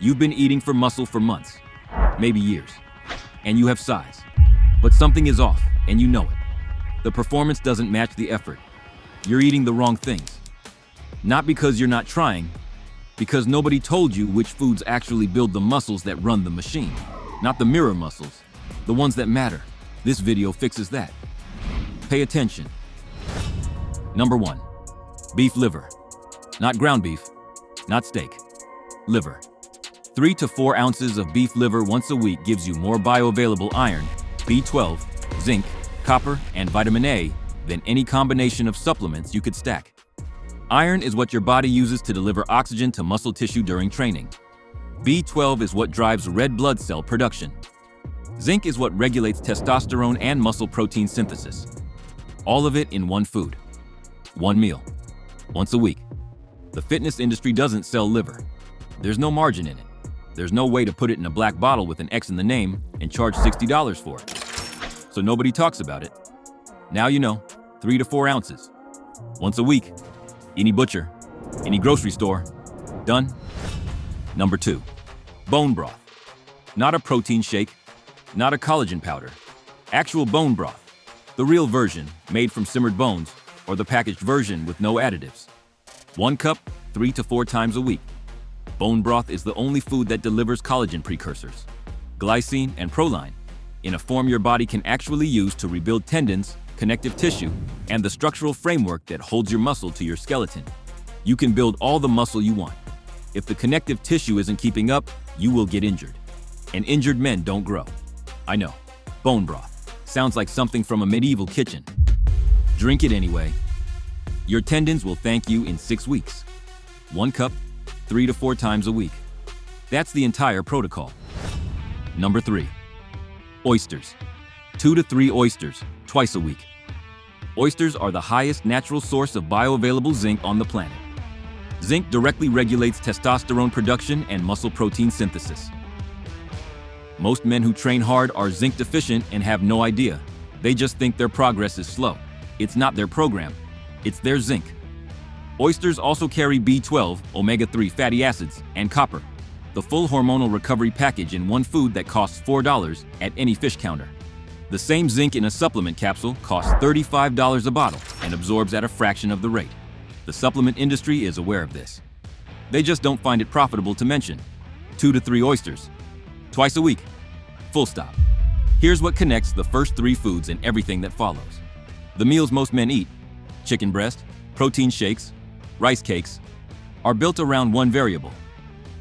You've been eating for muscle for months, maybe years, and you have size. But something is off, and you know it. The performance doesn't match the effort. You're eating the wrong things. Not because you're not trying, because nobody told you which foods actually build the muscles that run the machine. Not the mirror muscles, the ones that matter. This video fixes that. Pay attention. Number 1, beef liver. Not ground beef, not steak. Liver. 3 to 4 ounces of beef liver once a week gives you more bioavailable iron, B12, zinc, copper, and vitamin A than any combination of supplements you could stack. Iron is what your body uses to deliver oxygen to muscle tissue during training. B12 is what drives red blood cell production. Zinc is what regulates testosterone and muscle protein synthesis. All of it in one food. One meal. Once a week. The fitness industry doesn't sell liver. There's no margin in it. There's no way to put it in a black bottle with an X in the name and charge $60 for it. So nobody talks about it. Now you know, 3 to 4 ounces. Once a week. Any butcher, any grocery store. Done? Number 2, bone broth. Not a protein shake, not a collagen powder. Actual bone broth. The real version, made from simmered bones, or the packaged version with no additives. 1 cup, 3 to 4 times a week. Bone broth is the only food that delivers collagen precursors, glycine and proline, in a form your body can actually use to rebuild tendons, connective tissue, and the structural framework that holds your muscle to your skeleton. You can build all the muscle you want. If the connective tissue isn't keeping up, you will get injured. And injured men don't grow. I know, bone broth. Sounds like something from a medieval kitchen. Drink it anyway. Your tendons will thank you in 6 weeks. 1 cup, 3 to 4 times a week. That's the entire protocol. Number 3, oysters. 2 to 3 oysters, twice a week. Oysters are the highest natural source of bioavailable zinc on the planet. Zinc directly regulates testosterone production and muscle protein synthesis. Most men who train hard are zinc deficient and have no idea. They just think their progress is slow. It's not their program, it's their zinc. Oysters also carry B12, omega-3 fatty acids, and copper, the full hormonal recovery package in one food that costs $4 at any fish counter. The same zinc in a supplement capsule costs $35 a bottle and absorbs at a fraction of the rate. The supplement industry is aware of this. They just don't find it profitable to mention. 2 to 3 oysters, twice a week, full stop. Here's what connects the first 3 foods and everything that follows. The meals most men eat, chicken breast, protein shakes, rice cakes, are built around one variable,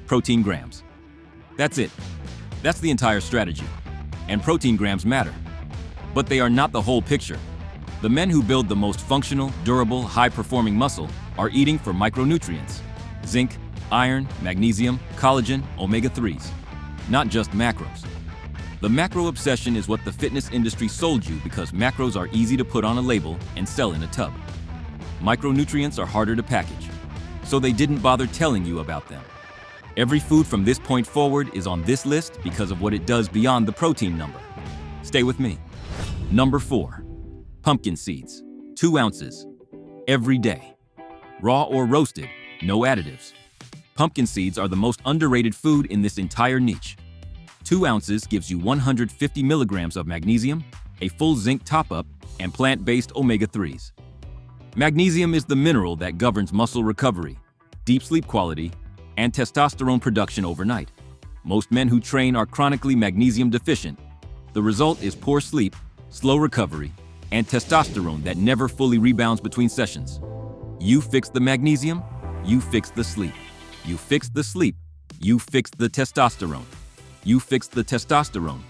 protein grams. That's it. That's the entire strategy. And protein grams matter. But they are not the whole picture. The men who build the most functional, durable, high-performing muscle are eating for micronutrients, zinc, iron, magnesium, collagen, omega-3s, not just macros. The macro obsession is what the fitness industry sold you because macros are easy to put on a label and sell in a tub. Micronutrients are harder to package, so they didn't bother telling you about them. Every food from this point forward is on this list because of what it does beyond the protein number. Stay with me. Number 4, pumpkin seeds, 2 ounces, every day. Raw or roasted, no additives. Pumpkin seeds are the most underrated food in this entire niche. 2 ounces gives you 150 milligrams of magnesium, a full zinc top-up, and plant-based omega-3s. Magnesium is the mineral that governs muscle recovery, deep sleep quality, and testosterone production overnight. Most men who train are chronically magnesium deficient. The result is poor sleep, slow recovery, and testosterone that never fully rebounds between sessions. You fix the magnesium, you fix the sleep. You fix the sleep, you fix the testosterone. You fix the testosterone.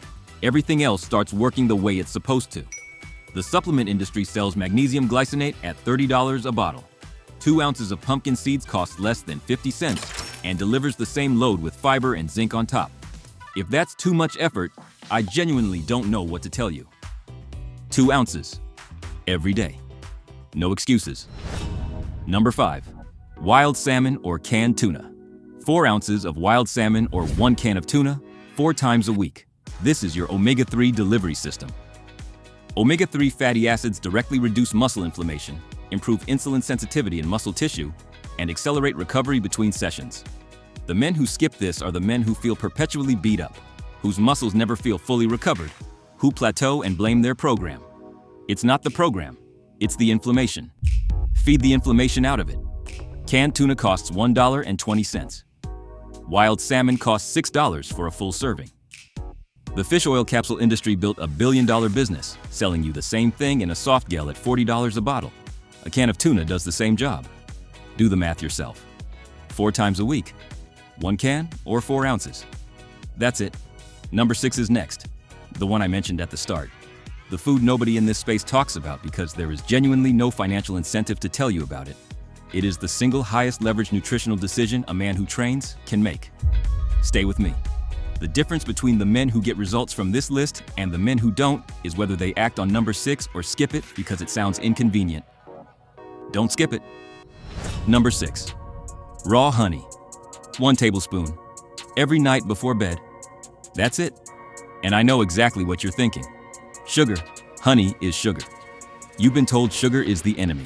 Everything else starts working the way it's supposed to. The supplement industry sells magnesium glycinate at $30 a bottle. 2 ounces of pumpkin seeds costs less than 50 cents and delivers the same load with fiber and zinc on top. If that's too much effort, I genuinely don't know what to tell you. 2 ounces, every day. No excuses. Number 5, wild salmon or canned tuna. 4 ounces of wild salmon or 1 can of tuna, 4 times a week. This is your omega-3 delivery system. Omega-3 fatty acids directly reduce muscle inflammation, improve insulin sensitivity in muscle tissue, and accelerate recovery between sessions. The men who skip this are the men who feel perpetually beat up, whose muscles never feel fully recovered, who plateau and blame their program. It's not the program, it's the inflammation. Feed the inflammation out of it. Canned tuna costs $1.20. Wild salmon costs $6 for a full serving. The fish oil capsule industry built a billion-dollar business, selling you the same thing in a soft gel at $40 a bottle. A can of tuna does the same job. Do the math yourself. 4 times a week. 1 can or 4 ounces. That's it. Number 6 is next. The one I mentioned at the start. The food nobody in this space talks about because there is genuinely no financial incentive to tell you about it. It is the single highest leveraged nutritional decision a man who trains can make. Stay with me. The difference between the men who get results from this list and the men who don't is whether they act on number 6 or skip it because it sounds inconvenient. Don't skip it. Number 6. Raw honey. 1 tablespoon. Every night before bed. That's it. And I know exactly what you're thinking. Sugar. Honey is sugar. You've been told sugar is the enemy.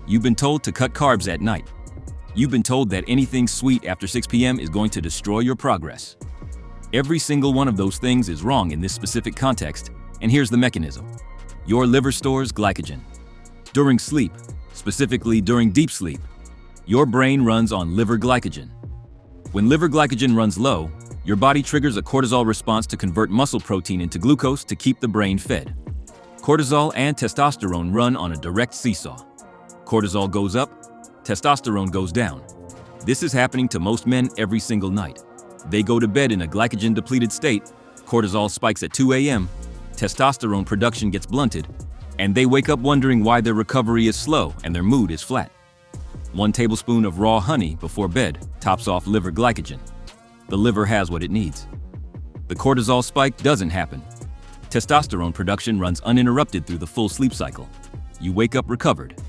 You've been told to cut carbs at night. You've been told that anything sweet after 6 p.m. is going to destroy your progress. Every single one of those things is wrong in this specific context, and here's the mechanism. Your liver stores glycogen. During sleep, specifically during deep sleep, your brain runs on liver glycogen. When liver glycogen runs low, your body triggers a cortisol response to convert muscle protein into glucose to keep the brain fed. Cortisol and testosterone run on a direct seesaw. Cortisol goes up, testosterone goes down. This is happening to most men every single night. They go to bed in a glycogen-depleted state, cortisol spikes at 2 a.m., testosterone production gets blunted, and they wake up wondering why their recovery is slow and their mood is flat. 1 tablespoon of raw honey before bed tops off liver glycogen. The liver has what it needs. The cortisol spike doesn't happen. Testosterone production runs uninterrupted through the full sleep cycle. You wake up recovered.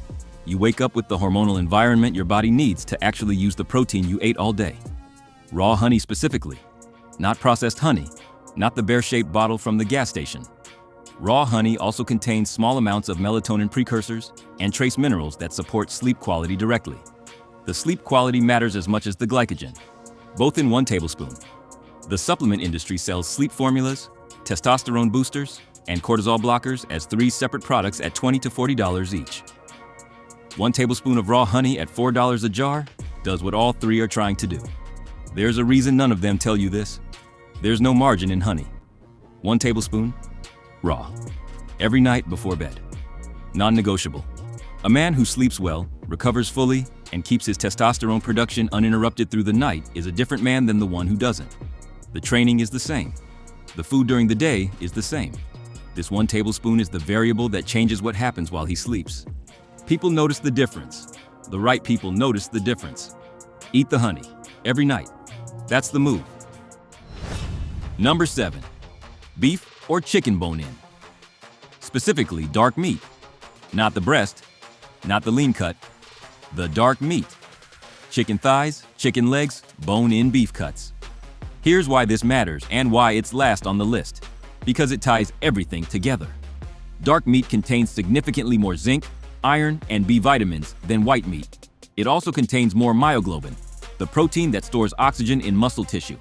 You wake up with the hormonal environment your body needs to actually use the protein you ate all day. Raw honey specifically, not processed honey, not the bear-shaped bottle from the gas station. Raw honey also contains small amounts of melatonin precursors and trace minerals that support sleep quality directly. The sleep quality matters as much as the glycogen, both in 1 tablespoon. The supplement industry sells sleep formulas, testosterone boosters, and cortisol blockers as 3 separate products at $20 to $40 each. 1 tablespoon of raw honey at $4 a jar does what all 3 are trying to do. There's a reason none of them tell you this. There's no margin in honey. 1 tablespoon, raw. Every night before bed. Non-negotiable. A man who sleeps well, recovers fully, and keeps his testosterone production uninterrupted through the night is a different man than the one who doesn't. The training is the same. The food during the day is the same. This 1 tablespoon is the variable that changes what happens while he sleeps. People notice the difference. The right people notice the difference. Eat the honey. Every night. That's the move. Number 7. Beef or chicken bone-in. Specifically, dark meat. Not the breast, not the lean cut, the dark meat. Chicken thighs, chicken legs, bone-in beef cuts. Here's why this matters and why it's last on the list. Because it ties everything together. Dark meat contains significantly more zinc, iron, and B vitamins than white meat. It also contains more myoglobin, the protein that stores oxygen in muscle tissue.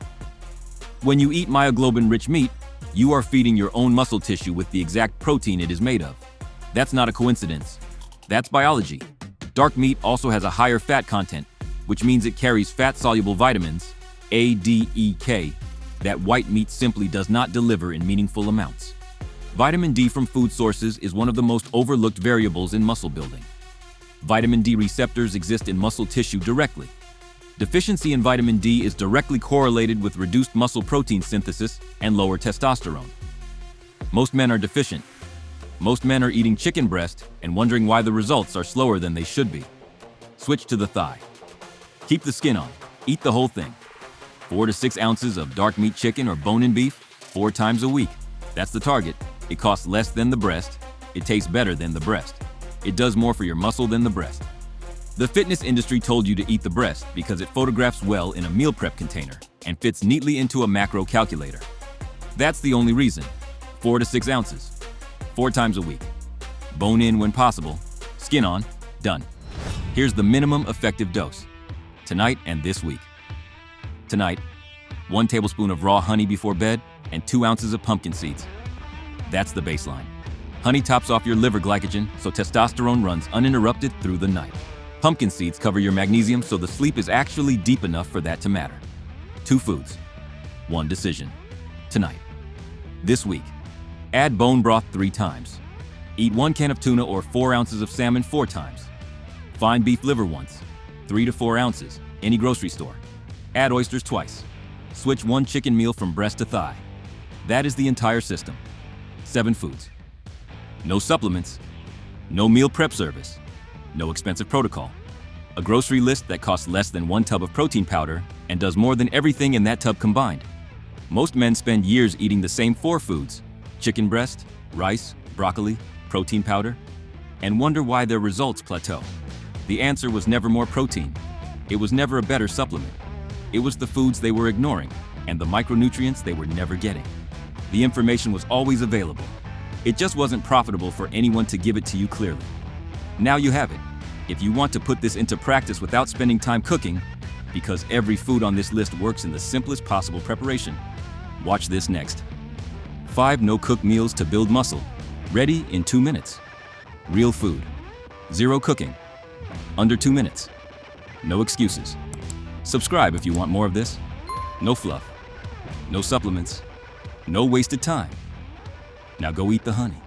When you eat myoglobin-rich meat, you are feeding your own muscle tissue with the exact protein it is made of. That's not a coincidence. That's biology. Dark meat also has a higher fat content, which means it carries fat-soluble vitamins, A, D, E, K, that white meat simply does not deliver in meaningful amounts. Vitamin D from food sources is one of the most overlooked variables in muscle building. Vitamin D receptors exist in muscle tissue directly. Deficiency in vitamin D is directly correlated with reduced muscle protein synthesis and lower testosterone. Most men are deficient. Most men are eating chicken breast and wondering why the results are slower than they should be. Switch to the thigh. Keep the skin on. Eat the whole thing. 4 to 6 ounces of dark meat chicken or bone-in beef 4 times a week. That's the target. It costs less than the breast. It tastes better than the breast. It does more for your muscle than the breast. The fitness industry told you to eat the breast because it photographs well in a meal prep container and fits neatly into a macro calculator. That's the only reason. 4 to 6 ounces. 4 times a week. Bone in when possible. Skin on. Done. Here's the minimum effective dose. Tonight and this week. Tonight, 1 tablespoon of raw honey before bed and 2 ounces of pumpkin seeds. That's the baseline. Honey tops off your liver glycogen so testosterone runs uninterrupted through the night. Pumpkin seeds cover your magnesium so the sleep is actually deep enough for that to matter. 2 foods, 1 decision. Tonight. This week, add bone broth 3 times. Eat 1 can of tuna or 4 ounces of salmon 4 times. Fine beef liver once, 3 to 4 ounces, any grocery store. Add oysters twice. Switch 1 chicken meal from breast to thigh. That is the entire system. 7 foods. No supplements, no meal prep service, no expensive protocol. A grocery list that costs less than 1 tub of protein powder and does more than everything in that tub combined. Most men spend years eating the same 4 foods, chicken breast, rice, broccoli, protein powder, and wonder why their results plateau. The answer was never more protein. It was never a better supplement. It was the foods they were ignoring and the micronutrients they were never getting. The information was always available. It just wasn't profitable for anyone to give it to you clearly. Now you have it. If you want to put this into practice without spending time cooking, because every food on this list works in the simplest possible preparation, watch this next. 5 no-cook meals to build muscle, ready in 2 minutes. Real food. 0 cooking. Under 2 minutes. No excuses. Subscribe if you want more of this. No fluff. No supplements. No wasted time. Now go eat the honey.